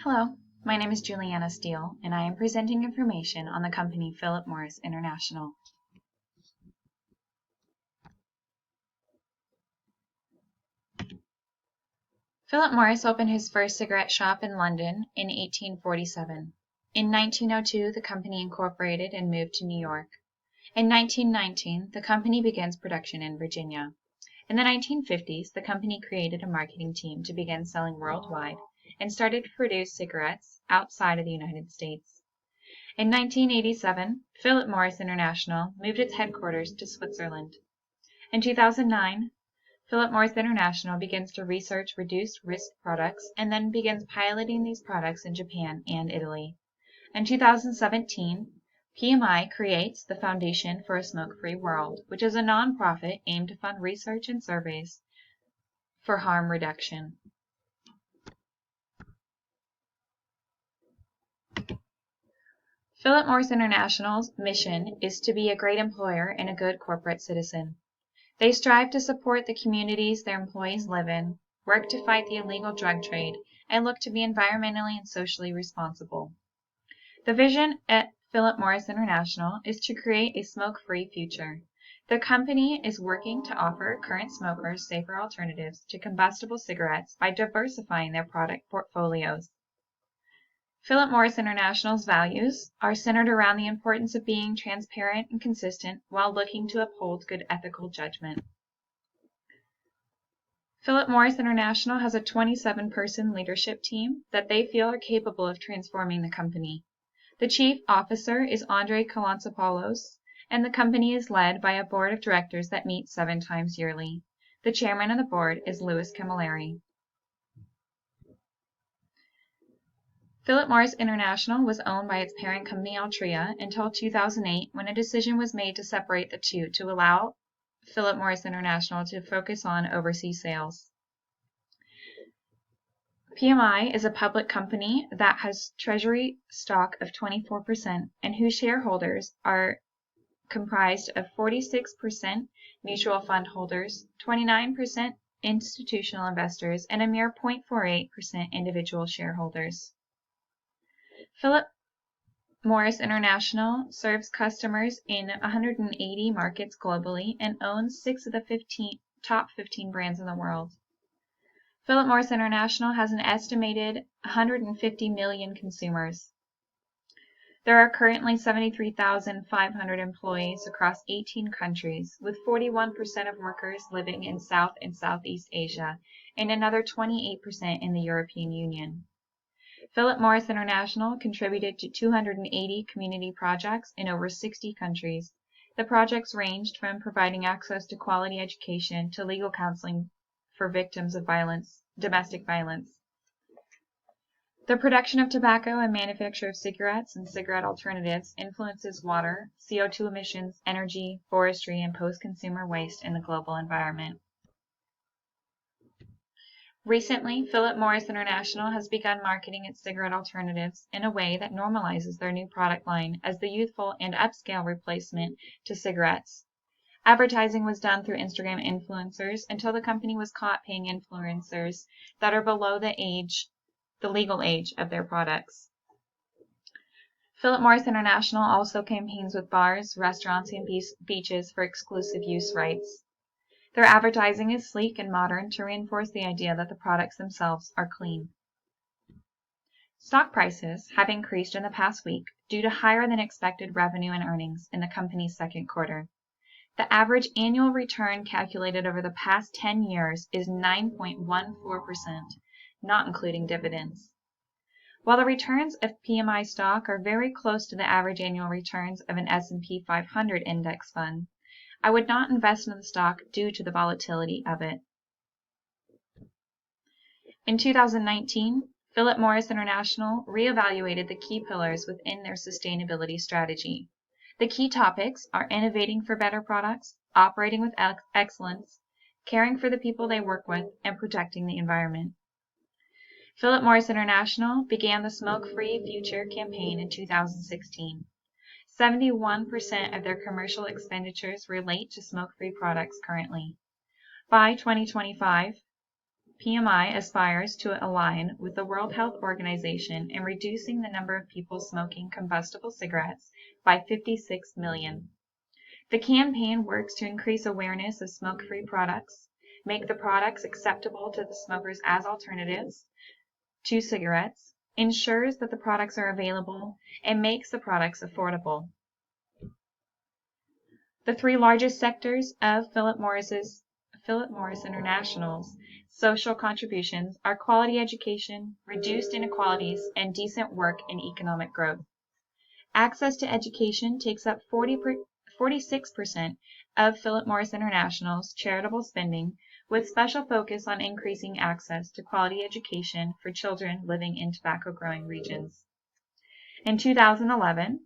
Hello, my name is Juliana Steele, and I am presenting information on the company Philip Morris International. Philip Morris opened his first cigarette shop in London in 1847. In 1902, the company incorporated and moved to New York. In 1919, the company begins production in Virginia. In the 1950s, the company created a marketing team to begin selling worldwide and started to produce cigarettes outside of the United States. In 1987, Philip Morris International moved its headquarters to Switzerland. In 2009, Philip Morris International begins to research reduced risk products and then begins piloting these products in Japan and Italy. In 2017, PMI creates the Foundation for a Smoke-Free World, which is a nonprofit aimed to fund research and surveys for harm reduction. Philip Morris International's mission is to be a great employer and a good corporate citizen. They strive to support the communities their employees live in, work to fight the illegal drug trade, and look to be environmentally and socially responsible. The vision at Philip Morris International is to create a smoke-free future. The company is working to offer current smokers safer alternatives to combustible cigarettes by diversifying their product portfolios. Philip Morris International's values are centered around the importance of being transparent and consistent while looking to uphold good ethical judgment. Philip Morris International has a 27-person leadership team that they feel are capable of transforming the company. The chief officer is Andre Kalantzopoulos, and the company is led by a board of directors that meets 7 times yearly. The chairman of the board is Louis Camilleri. Philip Morris International was owned by its parent company Altria until 2008, when a decision was made to separate the two to allow Philip Morris International to focus on overseas sales. PMI is a public company that has treasury stock of 24% and whose shareholders are comprised of 46% mutual fund holders, 29% institutional investors, and a mere 0.48% individual shareholders. Philip Morris International serves customers in 180 markets globally and owns 6 of the top 15 brands in the world. Philip Morris International has an estimated 150 million consumers. There are currently 73,500 employees across 18 countries, with 41% of workers living in South and Southeast Asia and another 28% in the European Union. Philip Morris International contributed to 280 community projects in over 60 countries. The projects ranged from providing access to quality education to legal counseling for victims of domestic violence. The production of tobacco and manufacture of cigarettes and cigarette alternatives influences water, CO2 emissions, energy, forestry, and post-consumer waste in the global environment. Recently, Philip Morris International has begun marketing its cigarette alternatives in a way that normalizes their new product line as the youthful and upscale replacement to cigarettes. Advertising was done through Instagram influencers until the company was caught paying influencers that are below the legal age of their products. Philip Morris International also campaigns with bars, restaurants, and beaches for exclusive use rights. Their advertising is sleek and modern to reinforce the idea that the products themselves are clean. Stock prices have increased in the past week due to higher than expected revenue and earnings in the company's second quarter. The average annual return calculated over the past 10 years is 9.14%, not including dividends. While the returns of PMI stock are very close to the average annual returns of an S&P 500 index fund, I would not invest in the stock due to the volatility of it. In 2019, Philip Morris International reevaluated the key pillars within their sustainability strategy. The key topics are innovating for better products, operating with excellence, caring for the people they work with, and protecting the environment. Philip Morris International began the Smoke-Free Future campaign in 2016. 71% of their commercial expenditures relate to smoke-free products currently. By 2025, PMI aspires to align with the World Health Organization in reducing the number of people smoking combustible cigarettes by 56 million. The campaign works to increase awareness of smoke-free products, make the products acceptable to the smokers as alternatives to cigarettes, ensures that the products are available, and makes the products affordable. The three largest sectors of Philip Morris International's social contributions are quality education, reduced inequalities, and decent work and economic growth. Access to education takes up 46% of Philip Morris International's charitable spending, with special focus on increasing access to quality education for children living in tobacco-growing regions. In 2011,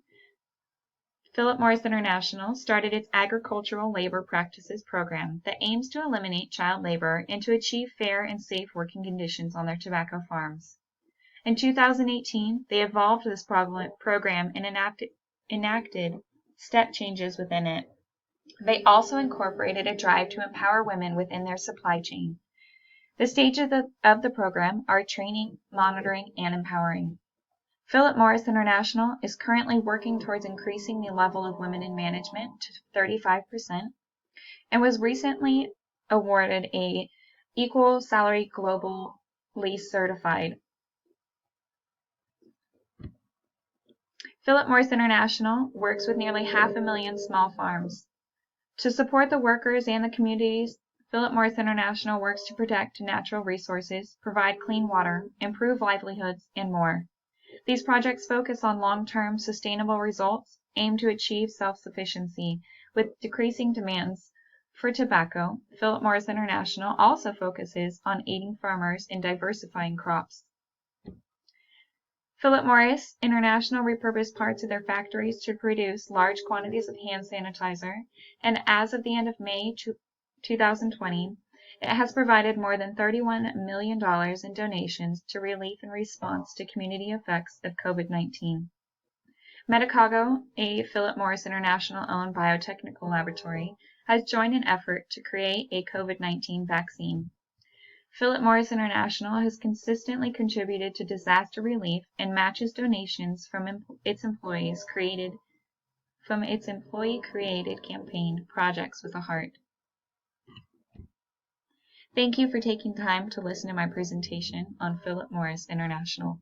Philip Morris International started its Agricultural Labor Practices program that aims to eliminate child labor and to achieve fair and safe working conditions on their tobacco farms. In 2018, they evolved this program and enacted step changes within it. They also incorporated a drive to empower women within their supply chain. The stages of the program are training, monitoring, and empowering. Philip Morris International is currently working towards increasing the level of women in management to 35% and was recently awarded a Equal Salary Globally certified. Philip Morris International works with nearly 500,000 small farms. To support the workers and the communities, Philip Morris International works to protect natural resources, provide clean water, improve livelihoods, and more. These projects focus on long-term sustainable results, aim to achieve self-sufficiency with decreasing demands for tobacco. Philip Morris International also focuses on aiding farmers in diversifying crops. Philip Morris International repurposed parts of their factories to produce large quantities of hand sanitizer, and as of the end of May 2020, it has provided more than $31 million in donations to relief and response to community effects of COVID-19. Medicago, a Philip Morris International-owned biotechnical laboratory, has joined an effort to create a COVID-19 vaccine. Philip Morris International has consistently contributed to disaster relief and matches donations from its employee-created campaign, Projects with a Heart. Thank you for taking time to listen to my presentation on Philip Morris International.